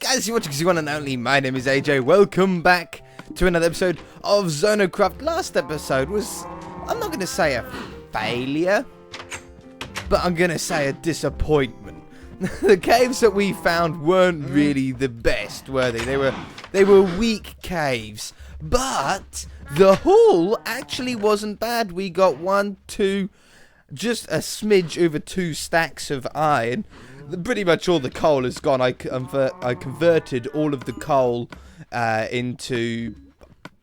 guys, you're watching the one and only. My name is AJ. Welcome back to another episode of ZONOCraft. Last episode was, I'm not going to say a failure, but I'm going to say a disappointment. The caves that we found weren't really the best, were they? They were weak caves, but the haul actually wasn't bad. We got just a smidge over 2 stacks of iron. Pretty much all the coal is gone. I converted all of the coal into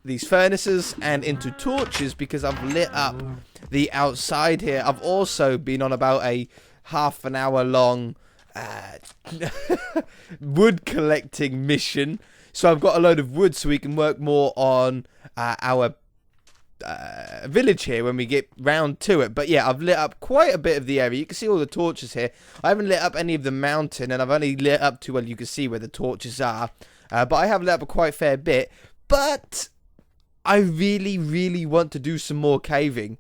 these furnaces and into torches because I've lit up the outside here. I've also been on about a half an hour long wood collecting mission. So I've got a load of wood so we can work more on our village here when we get round to it. But yeah, I've lit up quite a bit of the area. You can see all the torches here. I haven't lit up any of the mountain, and I've only lit up to, well, you can see where the torches are, but I have lit up quite a fair bit. But I really want to do some more caving.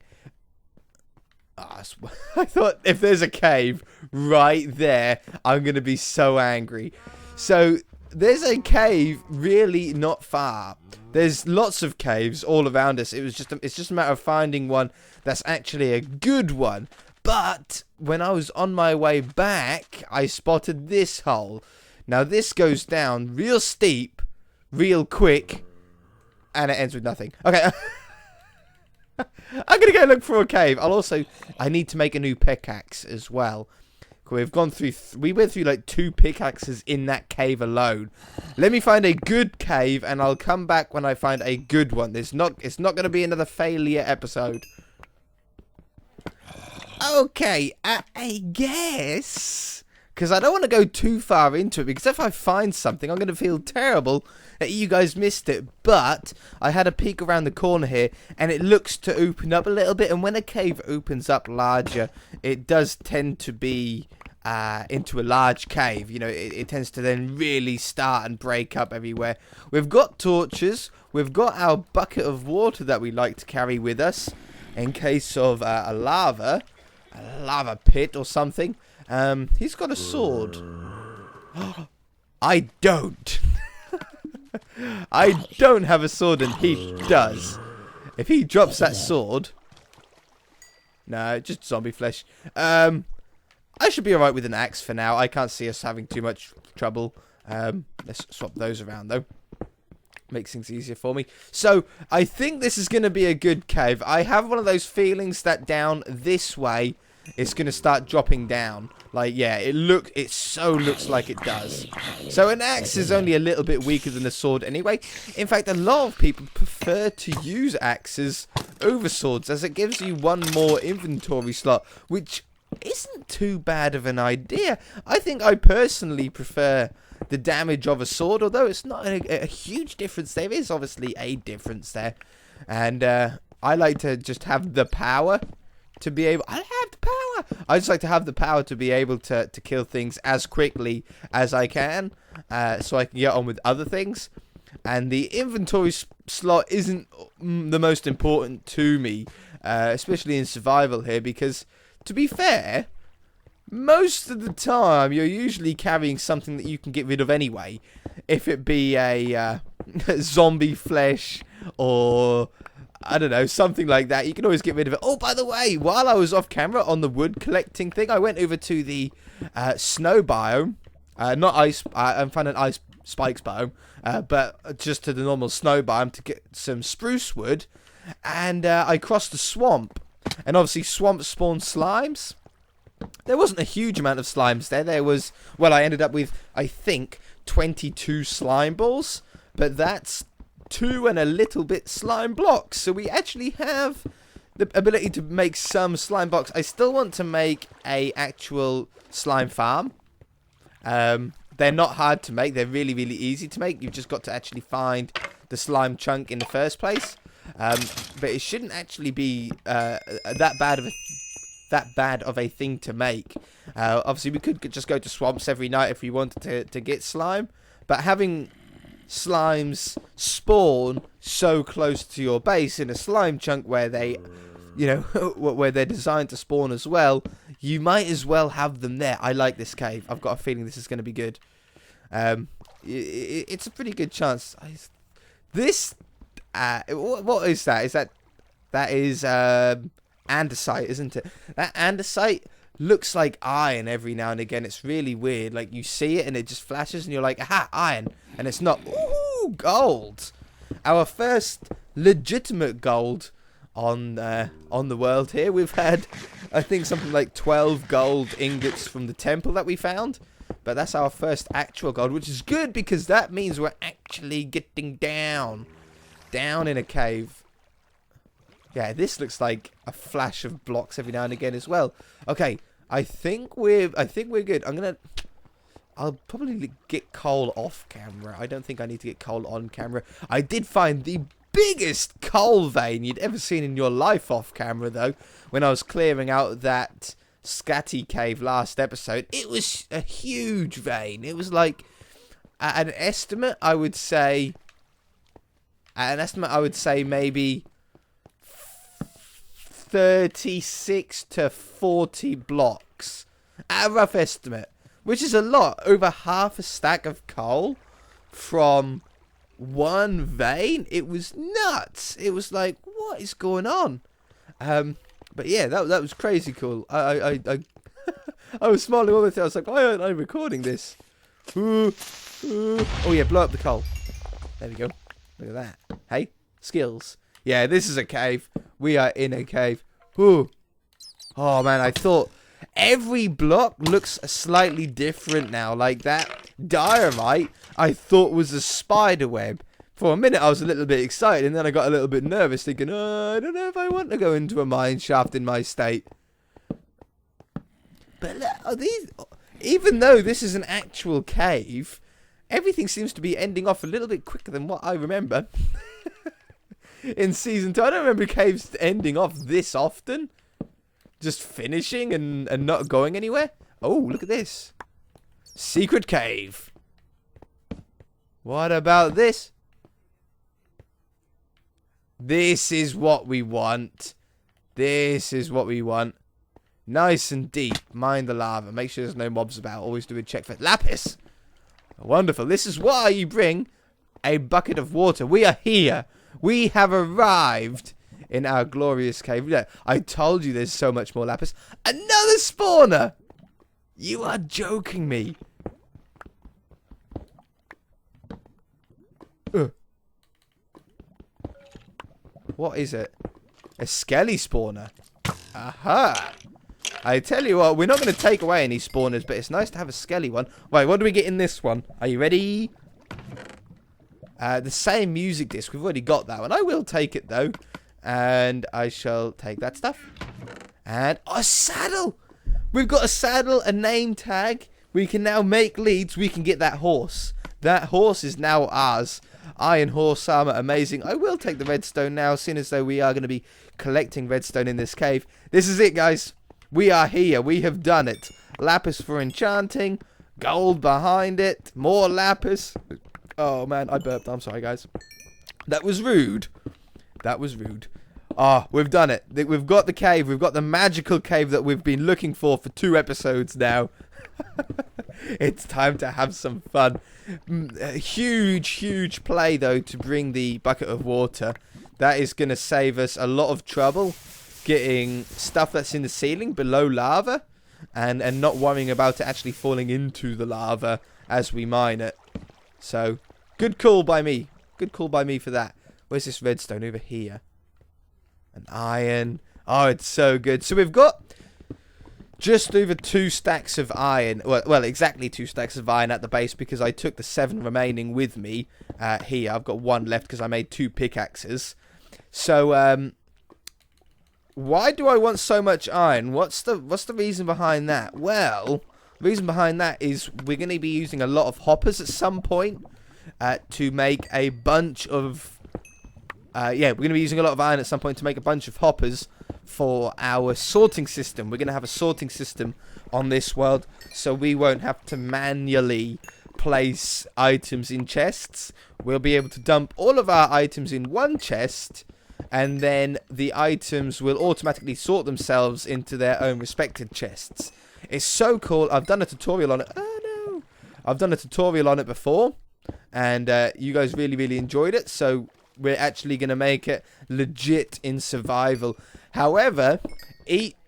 I thought if there's a cave right there, I'm gonna be so angry. So there's a cave really not far. There's lots of caves all around us. It's just a matter of finding one that's actually a good one. But when I was on my way back, I spotted this hole. Now this goes down real steep, real quick, and it ends with nothing. Okay. I'm gonna go look for a cave. I need to make a new pickaxe as well. We've gone through, we went through like 2 pickaxes in that cave alone. Let me find a good cave and I'll come back when I find a good one. It's not going to be another failure episode. Okay, I guess, because I don't want to go too far into it, because if I find something, I'm going to feel terrible that you guys missed it. But I had a peek around the corner here and it looks to open up a little bit. And when a cave opens up larger, it does tend to be into a large cave. You know, it tends to then really start and break up everywhere. We've got torches. We've got our bucket of water that we like to carry with us in case of a lava pit or something. He's got a sword. I don't. I don't have a sword and he does. If he drops that sword... No, just zombie flesh. I should be alright with an axe for now. I can't see us having too much trouble. Let's swap those around though. Makes things easier for me. So, I think this is going to be a good cave. I have one of those feelings that down this way it's going to start dropping down. Like, yeah, it so looks like it does. So an axe is only a little bit weaker than a sword anyway. In fact, a lot of people prefer to use axes over swords, as it gives you one more inventory slot, which isn't too bad of an idea. I think I personally prefer the damage of a sword, although it's not a huge difference. There is obviously a difference there. And I like to just have the power to be able... I just like to have the power to be able to kill things as quickly as I can, so I can get on with other things. And the inventory slot isn't the most important to me, especially in survival here, because, to be fair, most of the time you're usually carrying something that you can get rid of anyway. If it be a zombie flesh or... I don't know, something like that. You can always get rid of it. Oh, by the way, while I was off camera on the wood collecting thing, I went over to the snow biome. Not ice, I'm finding ice spikes biome, but just to the normal snow biome to get some spruce wood. And I crossed the swamp. And obviously swamps spawn slimes. There wasn't a huge amount of slimes there. There was, well, I ended up with, I think, 22 slime balls. But that's 2 and a little bit slime blocks, so we actually have the ability to make some slime blocks. I still want to make a actual slime farm. They're not hard to make. They're really easy to make. You've just got to actually find the slime chunk in the first place. But it shouldn't actually be that bad of a thing to make. Obviously, we could just go to swamps every night if we wanted to get slime, but having slimes spawn so close to your base in a slime chunk where they, you know, where they're designed to spawn as well, you might as well have them there. I like this cave. I've got a feeling this is going to be good. It's a pretty good chance. This, what is that? That is andesite, isn't it? That andesite looks like iron every now and again. It's really weird. Like, you see it and it just flashes and you're like, aha, iron. And it's not. Ooh, gold. Our first legitimate gold on the world here. We've had, I think, something like 12 gold ingots from the temple that we found. But that's our first actual gold, which is good because that means we're actually getting down in a cave. Yeah, this looks like a flash of blocks every now and again as well. Okay, I think we're good. I'll probably get coal off camera. I don't think I need to get coal on camera. I did find the biggest coal vein you'd ever seen in your life off camera, though, when I was clearing out that Scatty cave last episode. It was a huge vein. It was like, at an estimate, I would say maybe 36 to 40 blocks. At a rough estimate. Which is a lot. Over half a stack of coal from one vein. It was nuts. It was like, what is going on? But yeah, that was crazy cool. I was smiling all the time. I was like, why aren't I recording this? Oh yeah, blow up the coal. There we go. Look at that. Hey, skills. Yeah, this is a cave. We are in a cave. Ooh. Oh man, I thought every block looks slightly different now. Like that diorite, I thought was a spider web. For a minute, I was a little bit excited, and then I got a little bit nervous, thinking, I don't know if I want to go into a mine shaft in my state. But even though this is an actual cave, everything seems to be ending off a little bit quicker than what I remember. In Season 2, I don't remember caves ending off this often. Just finishing and not going anywhere. Oh, look at this. Secret cave. What about this? This is what we want. This is what we want. Nice and deep. Mine the lava. Make sure there's no mobs about. Always do a check for lapis. Wonderful. This is why you bring a bucket of water. We are here. We have arrived in our glorious cave. Yeah, I told you there's so much more lapis. Another spawner! You are joking me. What is it? A skelly spawner. Aha! I tell you what, we're not going to take away any spawners, but it's nice to have a skelly one. Right, what do we get in this one? Are you ready? The same music disc. We've already got that one. I will take it, though. And I shall take that stuff. And a saddle! We've got a saddle, a name tag. We can now make leads. We can get that horse. That horse is now ours. Iron horse armor, amazing. I will take the redstone now, seeing as though we are going to be collecting redstone in this cave. This is it, guys. We are here. We have done it. Lapis for enchanting. Gold behind it. More lapis. Oh, man, I burped. I'm sorry, guys. That was rude. That was rude. Ah, we've done it. We've got the cave. We've got the magical cave that we've been looking for 2 episodes now. It's time to have some fun. A huge play, though, to bring the bucket of water. That is going to save us a lot of trouble getting stuff that's in the ceiling below lava and not worrying about it actually falling into the lava as we mine it. So, good call by me. Good call by me for that. Where's this redstone? Over here. An iron. Oh, it's so good. So we've got just over 2 stacks of iron. Well, exactly 2 stacks of iron at the base because I took the 7 remaining with me here. I've got 1 left because I made 2 pickaxes. So, why do I want so much iron? What's the reason behind that? Well, the reason behind that is we're going to be using a lot of hoppers at some point to make a bunch of... we're going to be using a lot of iron at some point to make a bunch of hoppers for our sorting system. We're going to have a sorting system on this world, so we won't have to manually place items in chests. We'll be able to dump all of our items in one chest, and then the items will automatically sort themselves into their own respected chests. It's so cool. I've done a tutorial on it. Oh, no. I've done a tutorial on it before. and you guys really enjoyed it. So we're actually going to make it legit in survival. However, each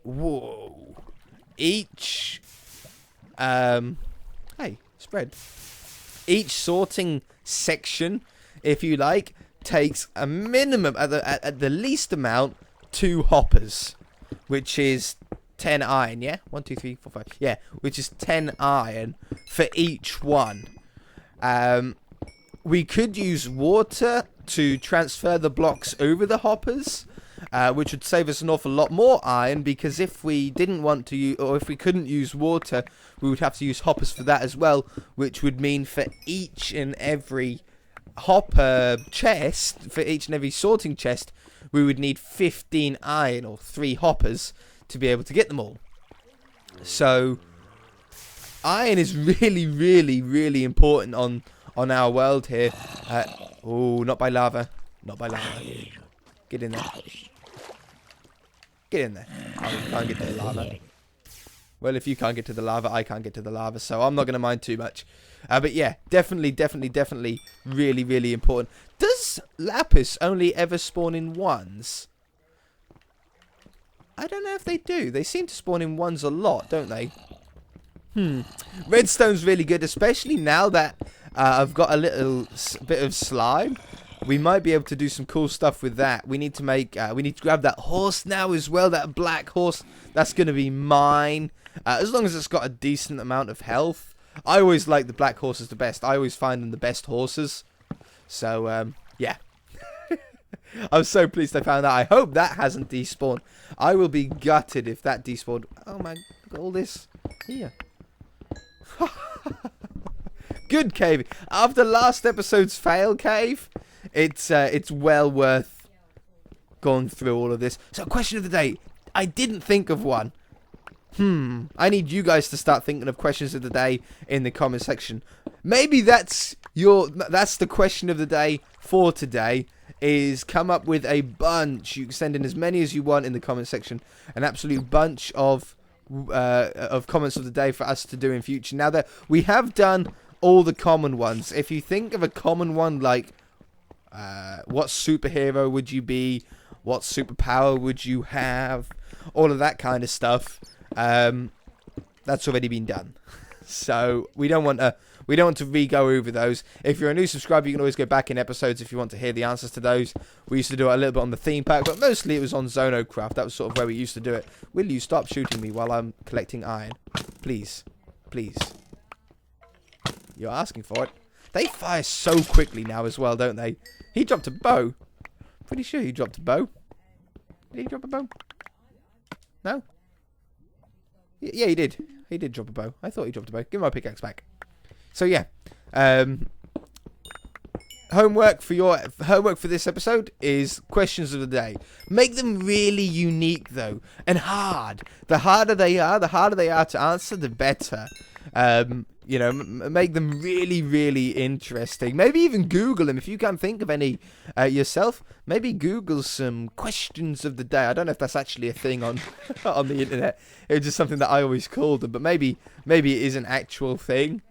sorting section, if you like, takes a minimum at the least amount 2 hoppers, which is 10 iron. Yeah, 1 2 3 4 5. Yeah, which is 10 iron for each one. We could use water to transfer the blocks over the hoppers, which would save us an awful lot more iron, because if we didn't want to use, or if we couldn't use water, we would have to use hoppers for that as well, which would mean for each and every hopper chest, for each and every sorting chest, we would need 15 iron, or 3 hoppers, to be able to get them all. So iron is really important on our world here. Oh, not by lava. Not by lava. Get in there. Get in there. Oh, you can't get to the lava. Well, if you can't get to the lava, I can't get to the lava, so I'm not going to mind too much. But yeah, definitely really important. Does lapis only ever spawn in ones? I don't know if they do. They seem to spawn in ones a lot, don't they? Redstone's really good, especially now that I've got a little bit of slime. We might be able to do some cool stuff with that. We need to make, we need to grab that horse now as well, that black horse. That's going to be mine. As long as it's got a decent amount of health. I always like the black horses the best. I always find them the best horses. So, yeah. I'm so pleased I found that. I hope that hasn't despawned. I will be gutted if that despawned. Oh my, look at all this here. Good cave. After last episode's fail cave, it's well worth going through all of this. So, question of the day. I didn't think of one. I need you guys to start thinking of questions of the day in the comment section. Maybe that's the question of the day for today. Is come up with a bunch. You can send in as many as you want in the comment section. An absolute bunch of comments of the day for us to do in future. Now that we have done all the common ones, if you think of a common one like what superhero would you be, what superpower would you have, all of that kind of stuff, that's already been done. So we don't want to re-go over those. If you're a new subscriber, you can always go back in episodes if you want to hear the answers to those. We used to do it a little bit on the theme pack, but mostly it was on ZONOCraft. That was sort of where we used to do it. Will you stop shooting me while I'm collecting iron? Please. Please. You're asking for it. They fire so quickly now as well, don't they? He dropped a bow. Pretty sure he dropped a bow. Did he drop a bow? No? Yeah, he did. He did drop a bow. I thought he dropped a bow. Give my pickaxe back. So yeah, homework for this episode is questions of the day. Make them really unique though, and hard. The harder they are to answer, the better. You know, make them really interesting. Maybe even Google them if you can't think of any yourself. Maybe Google some questions of the day. I don't know if that's actually a thing on on the internet. It was just something that I always called them, but maybe it is an actual thing.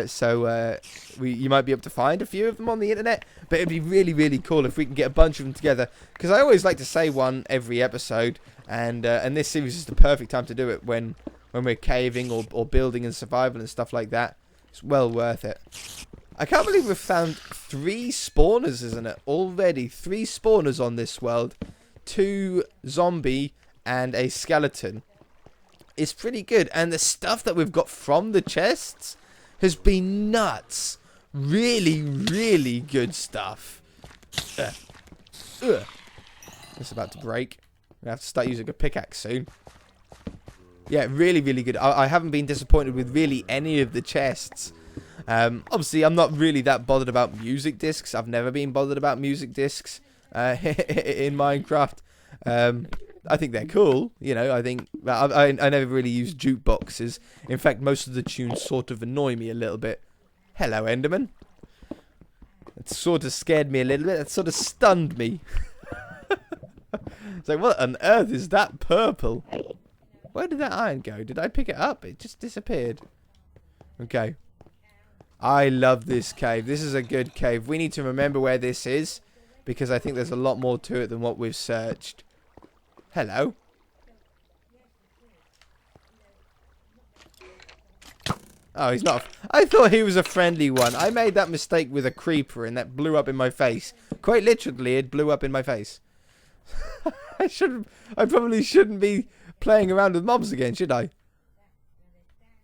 So you might be able to find a few of them on the internet, but it'd be really cool if we can get a bunch of them together, because I always like to say one every episode, and this series is the perfect time to do it when we're caving or building and survival and stuff like that. It's well worth it. I can't believe we've found 3 spawners, isn't it? Already 3 spawners on this world, 2 zombie and a skeleton. It's pretty good, and the stuff that we've got from the chests has been nuts. Really good stuff. It's about to break. We have to start using a pickaxe soon. Yeah, really good. I haven't been disappointed with really any of the chests. Obviously, I'm not really that bothered about music discs. I've never been bothered about music discs in Minecraft. I think they're cool, you know. I think I never really used jukeboxes. In fact, most of the tunes sort of annoy me a little bit. Hello, Enderman. It sort of scared me a little bit. It sort of stunned me. It's like, what on earth is that purple? Where did that iron go? Did I pick it up? It just disappeared. Okay. I love this cave. This is a good cave. We need to remember where this is, because I think there's a lot more to it than what we've searched. Hello. Oh, he's not. I thought he was a friendly one. I made that mistake with a creeper and that blew up in my face. Quite literally, it blew up in my face. I probably shouldn't be playing around with mobs again, should I?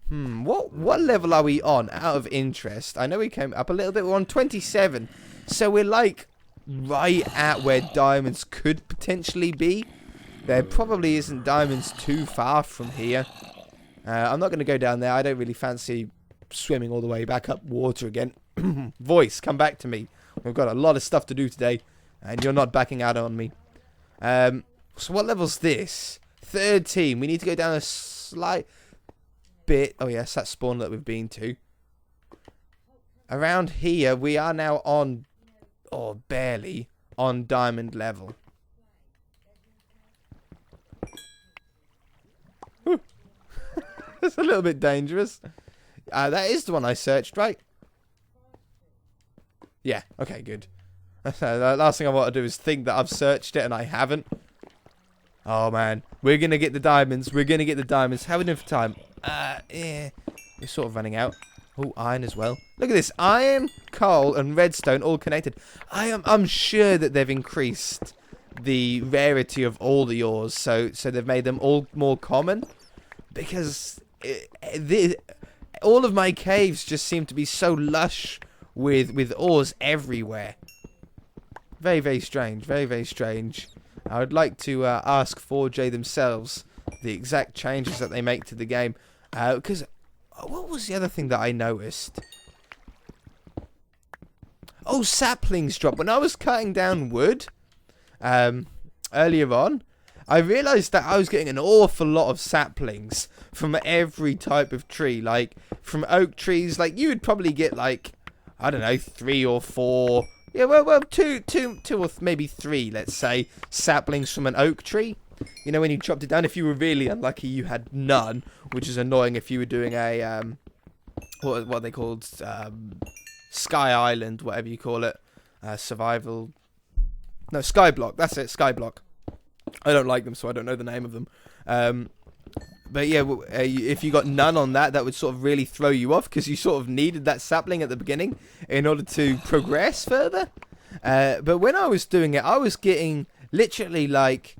What level are we on out of interest? I know we came up a little bit. We're on 27. So we're like right at where diamonds could potentially be. There probably isn't diamonds too far from here. I'm not going to go down there. I don't really fancy swimming all the way back up water again. Voice, come back to me. We've got a lot of stuff to do today, and you're not backing out on me. So what level's this? 13. We need to go down a slight bit. Oh yes, that spawn that we've been to. Around here, we are now on, or barely, on diamond level. That's a little bit dangerous. That is the one I searched, right? Yeah, okay, good. The last thing I want to do is think that I've searched it and I haven't. Oh, man. We're going to get the diamonds. We're going to get the diamonds. How are we doing for time? Yeah. We're sort of running out. Oh, iron as well. Look at this. Iron, coal, and redstone all connected. I'm sure that they've increased the rarity of all the ores. So they've made them all more common. Because all of my caves just seem to be so lush with ores everywhere. Very, very strange. Very, very strange. I would like to ask 4J themselves the exact changes that they make to the game. Because what was the other thing that I noticed? Oh, saplings drop. When I was cutting down wood earlier on, I realised that I was getting an awful lot of saplings from every type of tree. Like, from oak trees, like, you would probably get, like, I don't know, 3 or 4... Yeah, well, two or maybe 3, let's say, saplings from an oak tree. You know, when you chopped it down, if you were really unlucky, you had none, which is annoying if you were doing a, what are they called? Sky Island, whatever you call it. Survival... No, Skyblock, that's it, Skyblock. I don't like them, so I don't know the name of them. But yeah, if you got none on that, that would sort of really throw you off, because you sort of needed that sapling at the beginning in order to progress further. But when I was doing it, I was getting literally like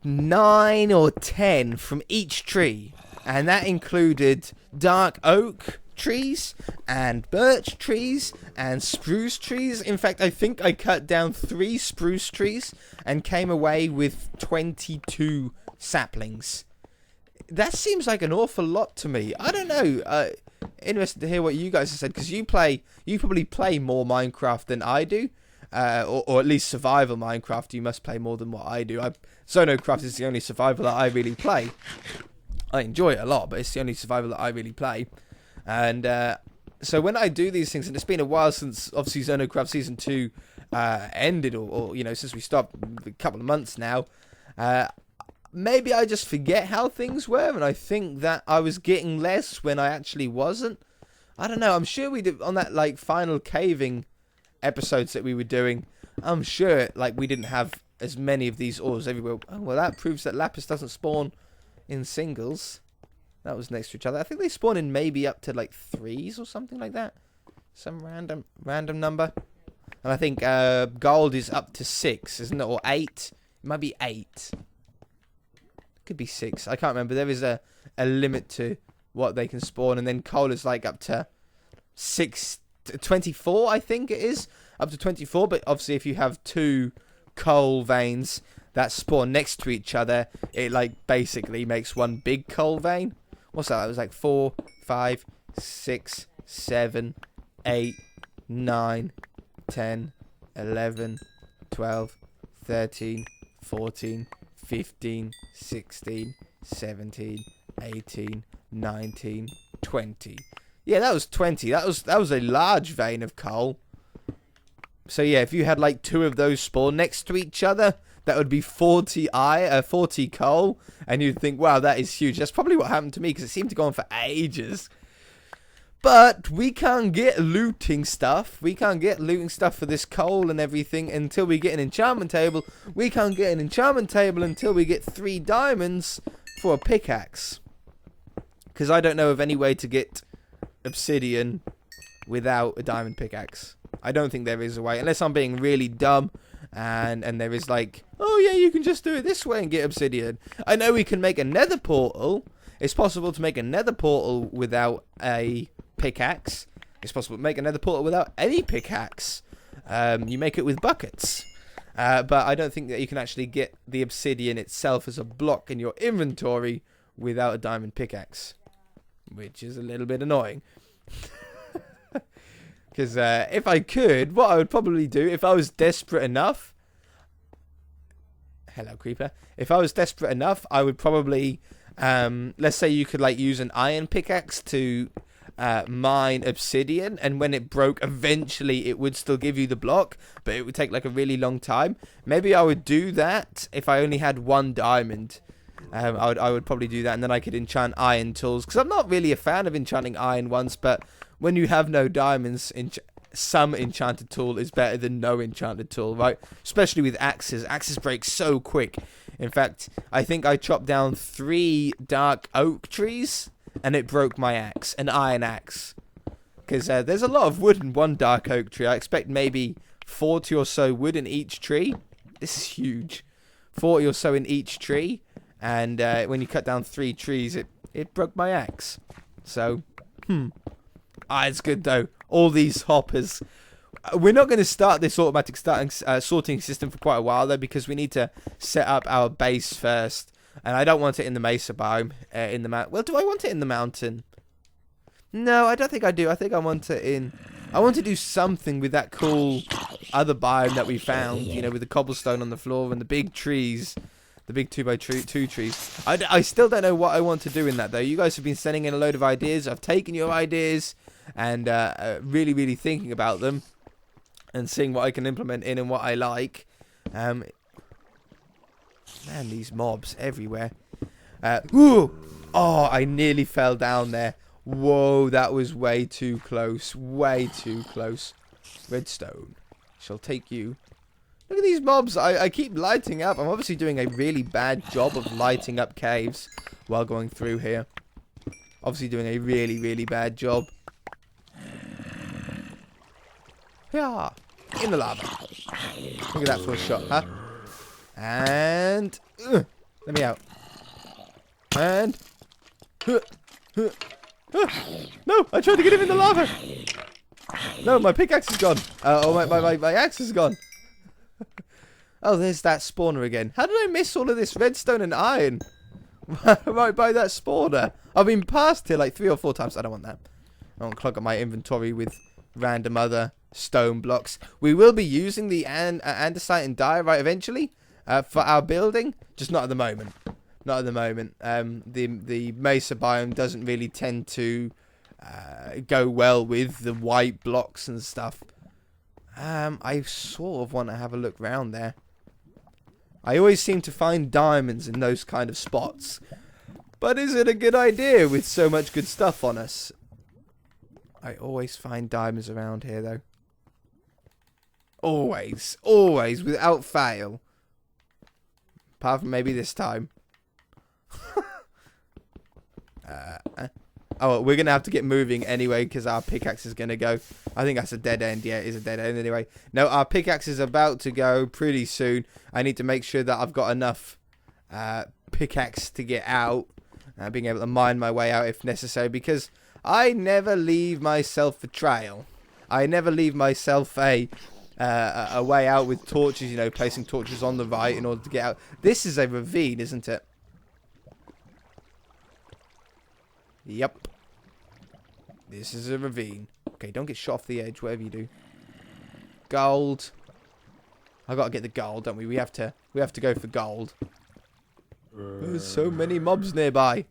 9 or 10 from each tree. And that included dark oak trees and birch trees and spruce trees. In fact, I think I cut down 3 spruce trees and came away with 22 saplings. That seems like an awful lot to me. I don't know. Interested to hear what you guys have said, because you probably play more Minecraft than I do, or at least survival Minecraft. You must play more than what I do. ZONOCraft is the only survival that I really play. I enjoy it a lot, but it's the only survival that I really play. And so when I do these things, and it's been a while since obviously ZONOCraft Season 2 ended, or you know, since we stopped, a couple of months now, maybe I just forget how things were, and I think that I was getting less when I actually wasn't. I don't know. I'm sure we did on that like final caving episodes that we were doing. I'm sure like we didn't have as many of these ores everywhere. Oh, well, that proves that lapis doesn't spawn in singles. That was next to each other. I think they spawn in maybe up to like 3s or something like that. Some random number. And I think gold is up to 6, isn't it? Or 8. It might be 8. Could be 6. I can't remember. There is a limit to what they can spawn. And then coal is like up to 24, I think it is. Up to 24. But obviously if you have 2 coal veins that spawn next to each other, it like basically makes one big coal vein. What's that? It was like 4, 5, 6, 7, 8, 9, 10, 11, 12, 13, 14, 15, 16, 17, 18, 19, 20. Yeah, that was 20. That was a large vein of coal. So yeah, if you had like 2 of those spawn next to each other, that would be 40 coal, and you'd think, wow, that is huge. That's probably what happened to me, because it seemed to go on for ages. But we can't get looting stuff. We can't get looting stuff for this coal and everything until we get an enchantment table. We can't get an enchantment table until we get 3 diamonds for a pickaxe. Because I don't know of any way to get obsidian without a diamond pickaxe. I don't think there is a way. Unless I'm being really dumb and there is like, oh yeah, you can just do it this way and get obsidian. I know we can make a nether portal. It's possible to make a nether portal without a pickaxe. It's possible to make a nether portal without any pickaxe. You make it with buckets. But I don't think that you can actually get the obsidian itself as a block in your inventory without a diamond pickaxe. Which is a little bit annoying. Because if I could, what I would probably do, if I was desperate enough... Hello, creeper. If I was desperate enough, I would probably... let's say you could like use an iron pickaxe to mine obsidian, and when it broke, eventually it would still give you the block, but it would take like a really long time. Maybe I would do that if I only had 1 diamond. I would probably do that, and then I could enchant iron tools, because I'm not really a fan of enchanting iron ones, but when you have no diamonds, some enchanted tool is better than no enchanted tool, right? Especially with axes. Axes break so quick. In fact, I think I chopped down 3 dark oak trees, and it broke my axe, an iron axe. Because there's a lot of wood in 1 dark oak tree. I expect maybe 40 or so wood in each tree. This is huge. 40 or so in each tree. And when you cut down 3 trees, it broke my axe. So, it's good though. All these hoppers. We're not going to start this automatic sorting system for quite a while though, because we need to set up our base first. And I don't want it in the mesa biome. Well, do I want it in the mountain? No, I don't think I do. I think I want it in... I want to do something with that cool other biome that we found. You know, with the cobblestone on the floor and the big trees. The big 2x2 trees. I still don't know what I want to do in that though. You guys have been sending in a load of ideas. I've taken your ideas and really, really thinking about them. And seeing what I can implement in and what I like. Man, these mobs everywhere. Ooh! Oh, I nearly fell down there. Whoa, that was way too close. Way too close. Redstone. Shall take you. Look at these mobs. I keep lighting up. I'm obviously doing a really bad job of lighting up caves while going through here. Obviously doing a really, really bad job. Yeah. In the lava. Look at that for a shot, huh? And... let me out. And... no! I tried to get him in the lava! No, my pickaxe is gone. My axe is gone. Oh, there's that spawner again. How did I miss all of this redstone and iron? Right by that spawner. I've been past here like 3 or 4 times. I don't want that. I don't want to clog up my inventory with random other stone blocks. We will be using the andesite and diorite eventually for our building. Just not at the moment. Not at the moment. The mesa biome doesn't really tend to go well with the white blocks and stuff. I sort of want to have a look round there. I always seem to find diamonds in those kind of spots. But is it a good idea with so much good stuff on us? I always find diamonds around here though. Always. Always. Without fail. Apart from maybe this time. Oh, we're going to have to get moving anyway because our pickaxe is going to go. I think that's a dead end. Yeah, it is a dead end anyway. No, our pickaxe is about to go pretty soon. I need to make sure that I've got enough pickaxe to get out. Being able to mine my way out if necessary, because I never leave myself a trail. I never leave myself a way out with torches, you know, placing torches on the right in order to get out. This is a ravine, isn't it? Yep. This is a ravine. Okay, don't get shot off the edge, whatever you do. Gold. I gotta get the gold, don't we? We have to go for gold. There's so many mobs nearby.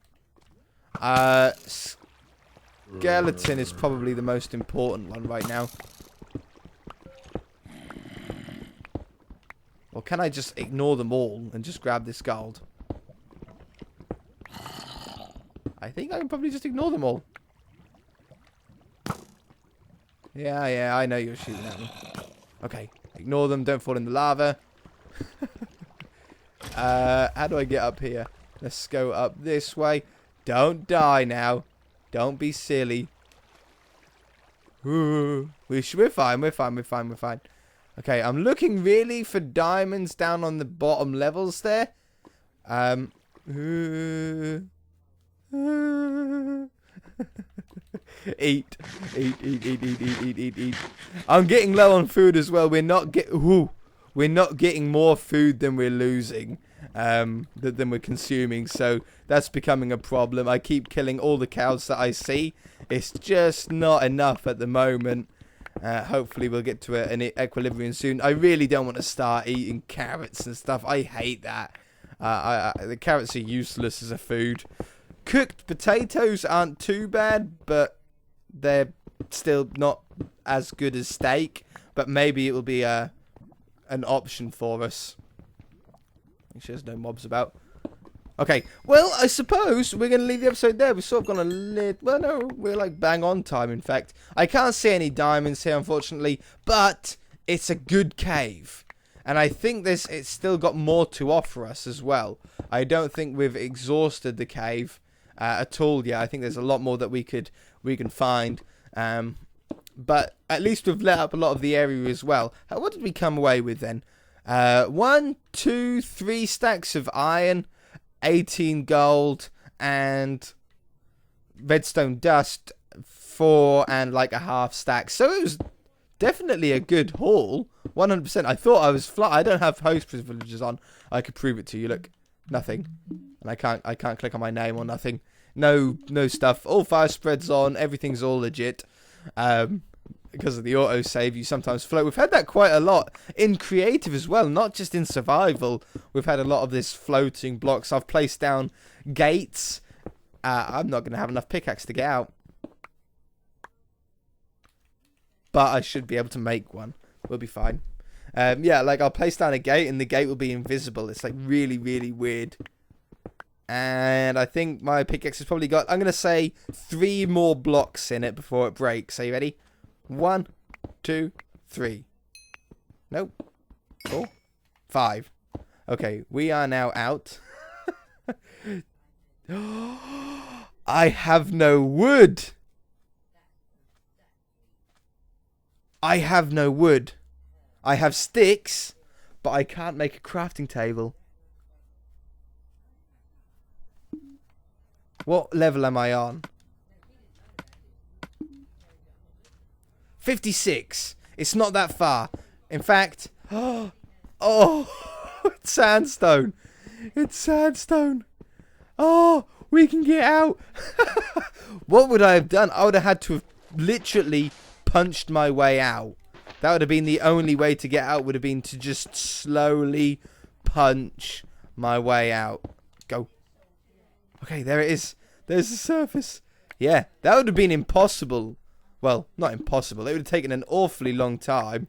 Skeleton is probably the most important one right now. Or can I just ignore them all and just grab this gold? I think I can probably just ignore them all. Yeah, I know you're shooting at me. Okay, ignore them. Don't fall in the lava. How do I get up here? Let's go up this way. Don't die now. Don't be silly. We're fine. Okay, I'm looking really for diamonds down on the bottom levels there. Eat. I'm getting low on food as well. We're not getting more food than we're losing, than we're consuming. So that's becoming a problem. I keep killing all the cows that I see. It's just not enough at the moment. Hopefully we'll get to an equilibrium soon. I really don't want to start eating carrots and stuff. I hate that. The carrots are useless as a food. Cooked potatoes aren't too bad, but they're still not as good as steak. But maybe it will be an option for us. Make sure there's no mobs about. Okay, well, I suppose we're going to leave the episode there. We've sort of gone a little... Well, no, we're like bang on time, in fact. I can't see any diamonds here, unfortunately, but it's a good cave. And I think it's still got more to offer us as well. I don't think we've exhausted the cave at all yet. I think there's a lot more that we can find. But at least we've lit up a lot of the area as well. What did we come away with then? 1, 2, 3 stacks of iron, 18 gold, and redstone dust, 4 and like a half stack. So it was definitely a good haul. 100%. I thought I was fly. I don't have host privileges on. I could prove it to you. Look, nothing, and I can't click on my name or nothing. No stuff. All fire spreads on. Everything's all legit. Because of the autosave, you sometimes float. We've had that quite a lot in creative as well, not just in survival. We've had a lot of this floating blocks. I've placed down gates. I'm not going to have enough pickaxe to get out, but I should be able to make one. We'll be fine. Yeah, like I'll place down a gate and the gate will be invisible. It's like really, really weird. And I think my pickaxe has probably got, I'm going to say 3 more blocks in it before it breaks. Are you ready? 1, 2, 3. Nope. 4, 5. Okay, we are now out. I have no wood. I have no wood. I have sticks, but I can't make a crafting table. What level am I on? 56. It's not that far. In fact, oh, it's sandstone. It's sandstone. Oh, we can get out. What would I have done? I would have had to have literally punched my way out. That would have been the only way to get out, would have been to just slowly punch my way out. Go. Okay, there it is. There's the surface. Yeah, that would have been impossible. Well, not impossible. It would have taken an awfully long time.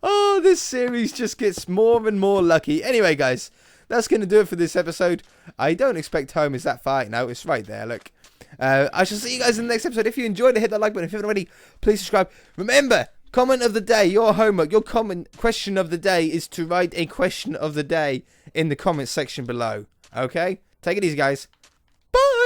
Oh, this series just gets more and more lucky. Anyway, guys, that's going to do it for this episode. I don't expect home is that far. No, it's right there, look. I shall see you guys in the next episode. If you enjoyed it, hit that like button. If you haven't already, please subscribe. Remember, comment of the day, your homework, your question of the day is to write a question of the day in the comments section below. Okay? Take it easy, guys. Bye!